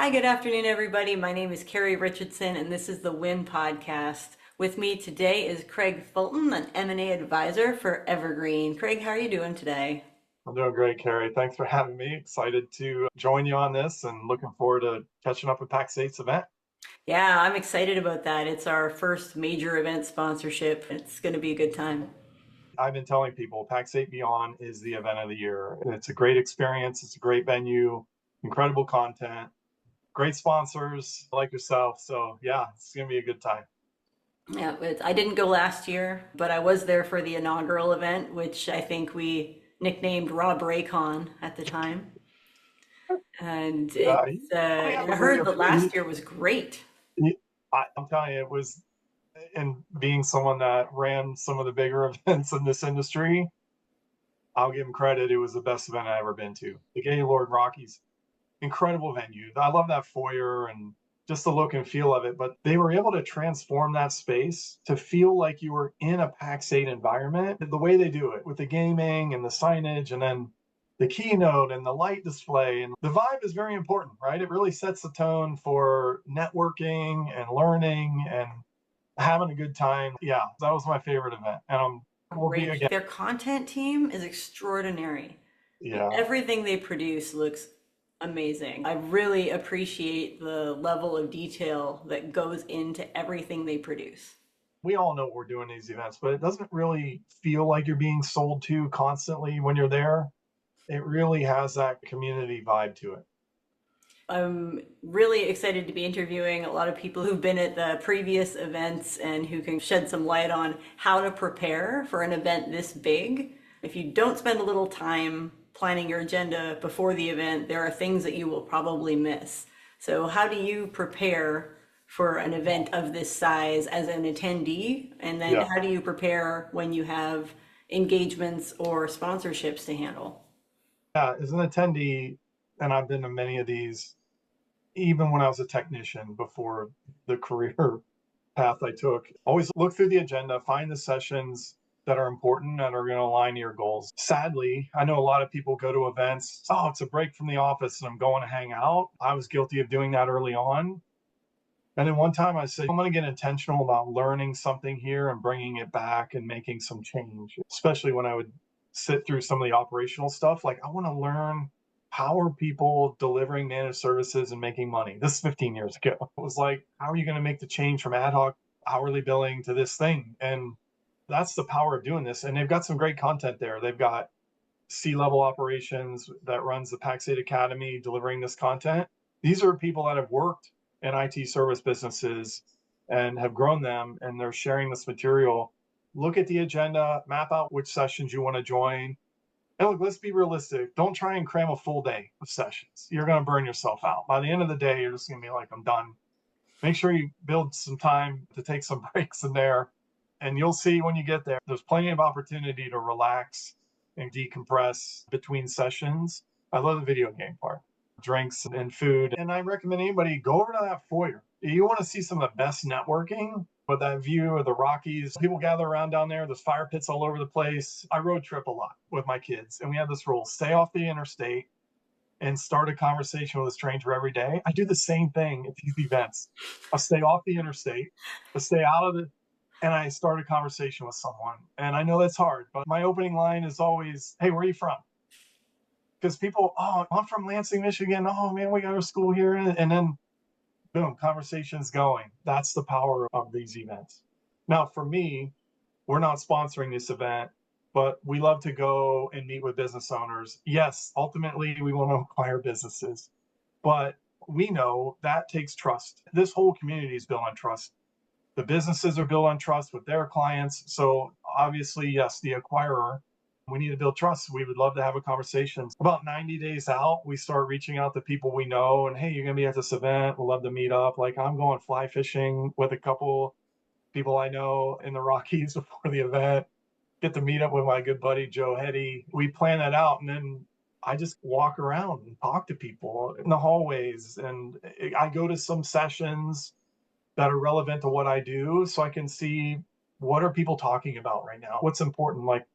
Hi, good afternoon, everybody. My name is Carrie Richardson, and this is the Win Podcast. With me today is Craig Fulton, an M&A Advisor for Evergreen. Craig, how are you doing today? I'm doing great, Carrie. Thanks for having me. Excited to join you on this and looking forward to catching up with PAX8's event. Yeah, I'm excited about that. It's our first major event sponsorship. It's going to be a good time. I've been telling people PAX8 Beyond is the event of the year. It's a great experience. It's a great venue, incredible content, great sponsors like yourself. So yeah, it's going to be a good time. Yeah, I didn't go last year, but I was there for the inaugural event, which I think we nicknamed Rob Raycon at the time. And Yeah, he really I has a great, heard that last year was great. I'm telling you, it was, and being someone that ran some of the bigger events in this industry, I'll give him credit. It was the best event I've ever been to. The Gaylord Rockies, incredible venue. I love that foyer and just the look and feel of it. But they were able to transform that space to feel like you were in a PAX8 environment. The way they do it with the gaming and the signage and then the keynote and the light display. And the vibe is very important, right? It really sets the tone for networking and learning and having a good time. Yeah, that was my favorite event. And will be Great. again. Their content team is extraordinary. Yeah. Everything they produce looks amazing. I really appreciate the level of detail that goes into everything they produce. We all know what we're doing these events, but it doesn't really feel like you're being sold to constantly when you're there. It really has that community vibe to it. I'm really excited to be interviewing a lot of people who've been at the previous events and who can shed some light on how to prepare for an event this big. If you don't spend a little time planning your agenda before the event, there are things that you will probably miss. So, how do you prepare for an event of this size as an attendee? And then, Yeah. how do you prepare when you have engagements or sponsorships to handle? Yeah. As an attendee, and I've been to many of these, even when I was a technician before the career path I took, always look through the agenda, find the sessions that are important and are going to align to your goals. Sadly, I know a lot of people go to events. Oh, it's a break from the office and I'm going to hang out. I was guilty of doing that early on. And then one time I said, I'm going to get intentional about learning something here and bringing it back and making some change, especially when I would sit through some of the operational stuff. Like, I want to learn how are people delivering managed services and making money? This is 15 years ago. It was like, how are you going to make the change from ad hoc hourly billing to this thing? And that's the power of doing this. And they've got some great content there. They've got C-level operations that runs the PAX8 Academy delivering this content. These are people that have worked in IT service businesses and have grown them, and they're sharing this material. Look at the agenda, map out which sessions you want to join. And look, let's be realistic. Don't try and cram a full day of sessions. You're going to burn yourself out. By the end of the day, you're just going to be like, I'm done. Make sure you build some time to take some breaks in there. And you'll see when you get there, there's plenty of opportunity to relax and decompress between sessions. I love the video game part, drinks and food. And I recommend anybody go over to that foyer. You want to see some of the best networking with that view of the Rockies. People gather around down there. There's fire pits all over the place. I road trip a lot with my kids, and we have this rule: stay off the interstate and start a conversation with a stranger every day. I do the same thing at these events. I'll stay off the interstate, I'll stay out of the, and I start a conversation with someone. And I know that's hard, but my opening line is always, hey, where are you from? Because people, oh, I'm from Lansing, Michigan. Oh man, we got our school here. And then boom, conversations going. That's the power of these events. Now, for me, we're not sponsoring this event, but we love to go and meet with business owners. Yes, ultimately, we want to acquire businesses, but we know that takes trust. This whole community is built on trust. The businesses are built on trust with their clients. So obviously, yes, the acquirer, we need to build trust. We would love to have a conversation. About 90 days out, we start reaching out to people we know and, hey, you're going to be at this event. We'll love to meet up. Like, I'm going fly fishing with a couple people I know in the Rockies before the event. Get to meet up with my good buddy Joe Hetty. We plan that out, and then I just walk around and talk to people in the hallways. And I go to some sessions that are relevant to what I do, so I can see what are people talking about right now, what's important. Like,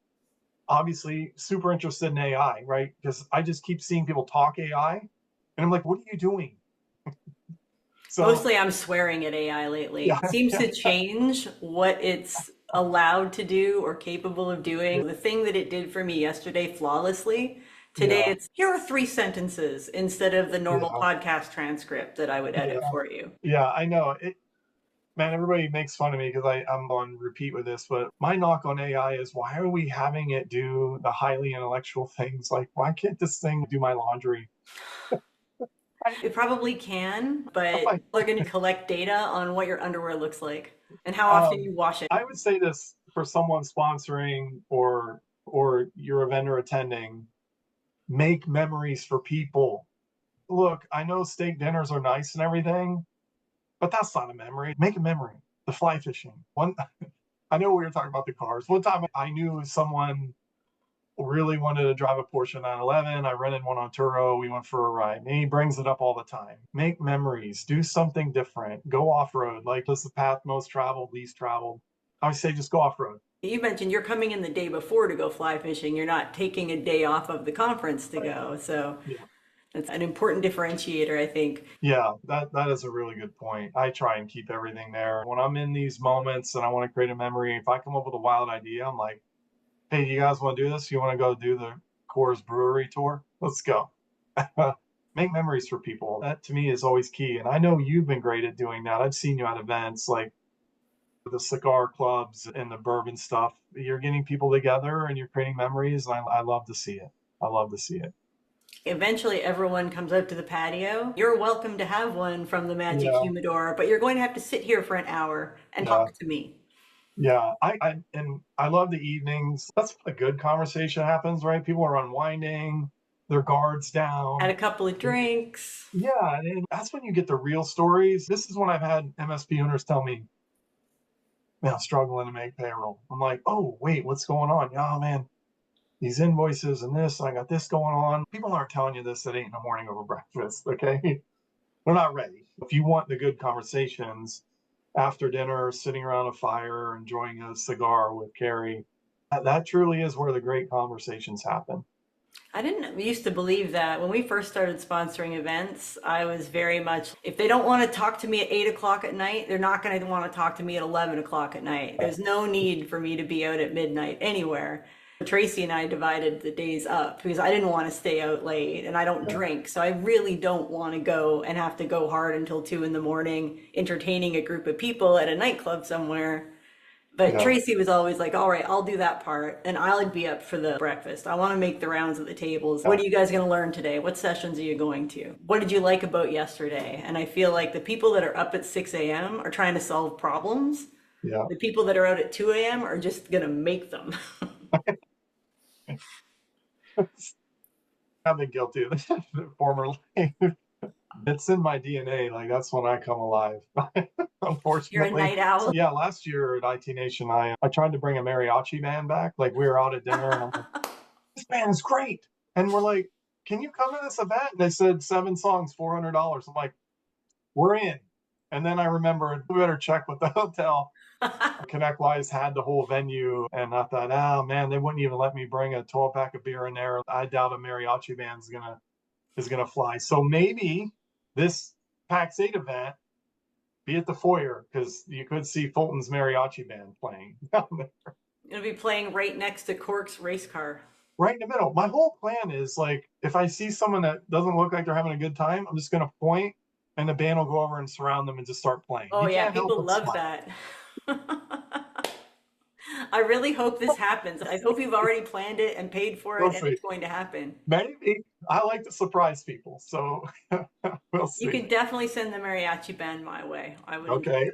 obviously, super interested in AI, right? Because I just keep seeing people talk AI, and I'm like, what are you doing? So Mostly I'm swearing at AI lately. yeah, It seems to change what it's allowed to do or capable of yeah, doing. The thing that it did for me yesterday flawlessly, today yeah, it's here are 3 sentences instead of the normal yeah, podcast transcript that I would edit yeah, for you. yeah. I know it, man. Everybody makes fun of me because I'm on repeat with this, but my knock on AI is why are we having it do the highly intellectual things? Like, why can't this thing do my laundry? I, It probably can, I'm but like, people are going to collect data on what your underwear looks like and how often um, you wash it. I would say this for someone sponsoring or you're a vendor attending, make memories for people. Look, I know steak dinners are nice and everything, but that's not a memory. Make a memory. The fly fishing. One, I know we were talking about the cars. One time I knew someone really wanted to drive a Porsche 911. I rented one on Turo. We went for a ride. And he brings it up all the time. Make memories. Do something different. Go off road. Like, this is the path most traveled, least traveled. I would say just go off road. You mentioned you're coming in the day before to go fly fishing. You're not taking a day off of the conference to Right. go. So Yeah. that's an important differentiator, I think. Yeah, that is a really good point. I try and keep everything there. When I'm in these moments and I want to create a memory, if I come up with a wild idea, I'm like, hey, you guys want to do this? You want to go do the Coors Brewery tour? Let's go. Make memories for people. That to me is always key. And I know you've been great at doing that. I've seen you at events like the cigar clubs and the bourbon stuff. You're getting people together and you're creating memories. And I love to see it. I love to see it. Eventually, everyone comes out to the patio. You're welcome to have one from the Magic Yeah, Humidor, but you're going to have to sit here for an hour and yeah, talk to me. yeah. I love the evenings. That's when a good conversation happens, right? People are unwinding, their guards Had down. a couple of drinks. Yeah, and that's when you get the real stories. This is when I've had MSP owners tell me, man, I'm struggling to make payroll. I'm like, oh, wait, what's going on? Yeah, oh, man, these invoices and this, I got this going on. People aren't telling you this at 8 in the morning over breakfast, okay? They're not ready. If you want the good conversations after dinner, sitting around a fire, enjoying a cigar with Carrie, that truly is where the great conversations happen. I didn't used to believe that. When we first started sponsoring events, I was very much, if they don't want to talk to me at 8 o'clock at night, they're not going to want to talk to me at 11 o'clock at night. There's no need for me to be out at midnight anywhere. Tracy and I divided the days up because I didn't want to stay out late and I don't Yeah, drink. So I really don't want to go and have to go hard until 2 in the morning entertaining a group of people at a nightclub somewhere. But yeah, Tracy was always like, all right, I'll do that part and I'll be up for the breakfast. I want to make the rounds of the tables. yeah, What are you guys going to learn today? What sessions are you going to? What did you like about yesterday? And I feel like the people that are up at 6 a.m. are trying to solve problems. yeah. The people that are out at 2 a.m. are just going to make them. I've been guilty of that formerly. It's in my DNA. Like, that's when I come alive, You're a unfortunately. night owl. Yeah, last year at IT Nation, I tried to bring a mariachi band back. Like, we were out at dinner and I'm like, this band is great. And we're like, can you come to this event? And they said 7 songs, $400. I'm like, we're in. And then I remembered we better check with the hotel. ConnectWise had the whole venue, and I thought, oh man, they wouldn't even let me bring a 12 pack of beer in there. I doubt a mariachi band's gonna fly. So maybe this PAX8 event be at the foyer because you could see Fulton's mariachi band playing down there, It'll be playing right next to Cork's race car. right in the middle. My whole plan is like, if I see someone that doesn't look like they're having a good time, I'm just gonna point, and the band will go over and surround them and just start playing. Oh You yeah, can't help people but love smile. that. I really hope this happens. I hope you've already planned it and paid for We'll it and see. it's going to happen. Maybe I like to surprise people, so we'll You see. can definitely send the mariachi band my way. I would Okay,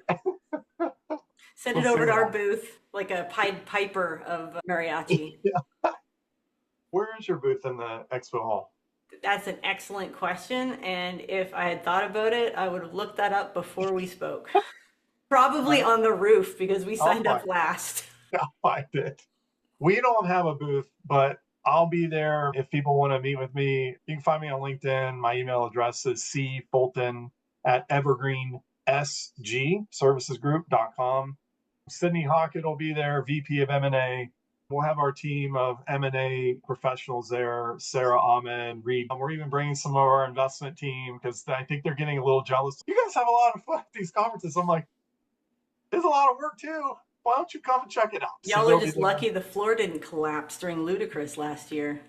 send we'll it see over to what our happens. booth like a Pied Piper of mariachi. Yeah. Where is your booth in the expo hall? That's an excellent question. And if I had thought about it, I would have looked that up before we spoke. Probably I, on the roof because we I'll signed up find it. last. I'll find it. We don't have a booth, but I'll be there if people want to meet with me. You can find me on LinkedIn. My email address is cfulton at evergreensg servicesgroup.com. Sydney Hockett will be there, VP of M&A. We'll have our team of M&A professionals there, Sarah, Ahmed, Reed. We're even bringing some of our investment team because I think they're getting a little jealous. You guys have a lot of fun at these conferences. I'm like, there's a lot of work too. Why don't you come and check it out? So Y'all are they'll be just there. lucky the floor didn't collapse during Ludicrous last year.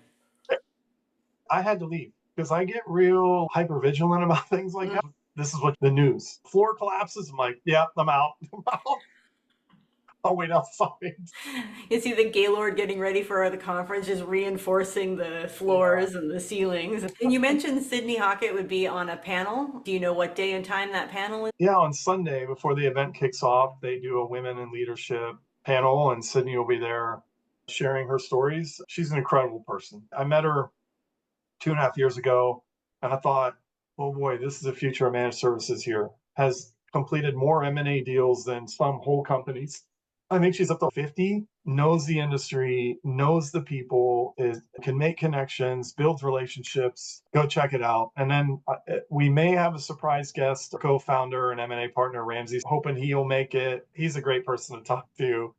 I had to leave because I get real hyper vigilant about things like that. This is what the news. Floor collapses. I'm like, yeah, I'm out. I'll wait outside. You see the Gaylord getting ready for the conference, just reinforcing the floors and the ceilings. And you mentioned Sydney Hockett would be on a panel. Do you know what day and time that panel is? Yeah, on Sunday before the event kicks off, they do a women in leadership panel, and Sydney will be there sharing her stories. She's an incredible person. I met her 2.5 years ago, and I thought, oh boy, this is the future of managed services here. Has completed more M&A deals than some whole companies. I think she's up to 50, knows the industry, knows the people, can make connections, builds relationships. Go check it out. And then we may have a surprise guest, co-founder and M&A partner, Ramsey, hoping he'll make it. He's a great person to talk to.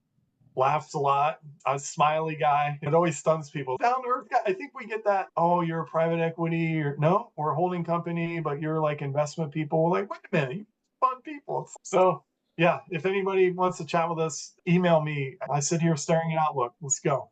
Laughs a lot. A smiley guy. It always stuns people. Down to earth guy. I think we get that. Oh, you're a private equity. Or no, we're a holding company, but you're like investment people. We're like, wait a minute, you're fun people. So yeah, if anybody wants to chat with us, email me. I sit here staring at Outlook. Let's go.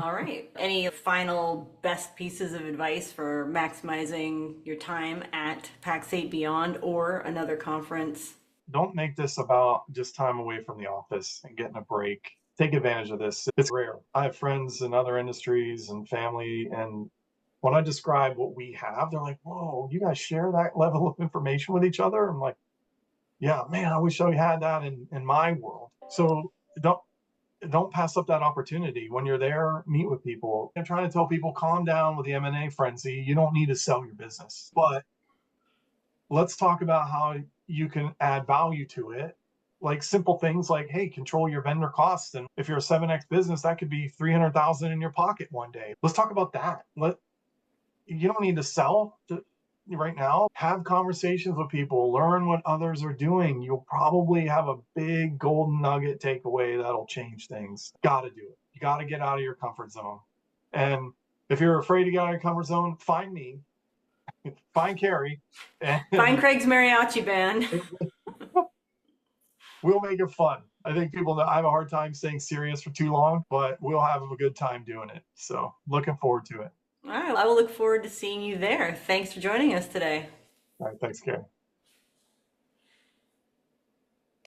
All right. Any final best pieces of advice for maximizing your time at PAX8 Beyond or another conference? Don't make this about just time away from the office and getting a break. Take advantage of this. It's rare. I have friends in other industries and family, and when I describe what we have, they're like, whoa, you guys share that level of information with each other? I'm like, yeah, man, I wish I had that in my world. So don't pass up that opportunity. When you're there, meet with people. I'm trying to tell people, calm down with the M&A frenzy. You don't need to sell your business, but let's talk about how you can add value to it. Like simple things like, hey, control your vendor costs. And if you're a 7X business, that could be 300,000 in your pocket one day. Let's talk about that. You don't need to sell right now. Have conversations with people, learn what others are doing. You'll probably have a big golden nugget takeaway that'll change things. Got to do it. You got to get out of your comfort zone. And if you're afraid to get out of your comfort zone, find me, find Carrie, and Find Craig's mariachi band. we'll make it fun. I think people know I have a hard time staying serious for too long, but we'll have a good time doing it. So looking forward to it. All right. I will look forward to seeing you there. Thanks for joining us today. All right. Thanks, Carrie.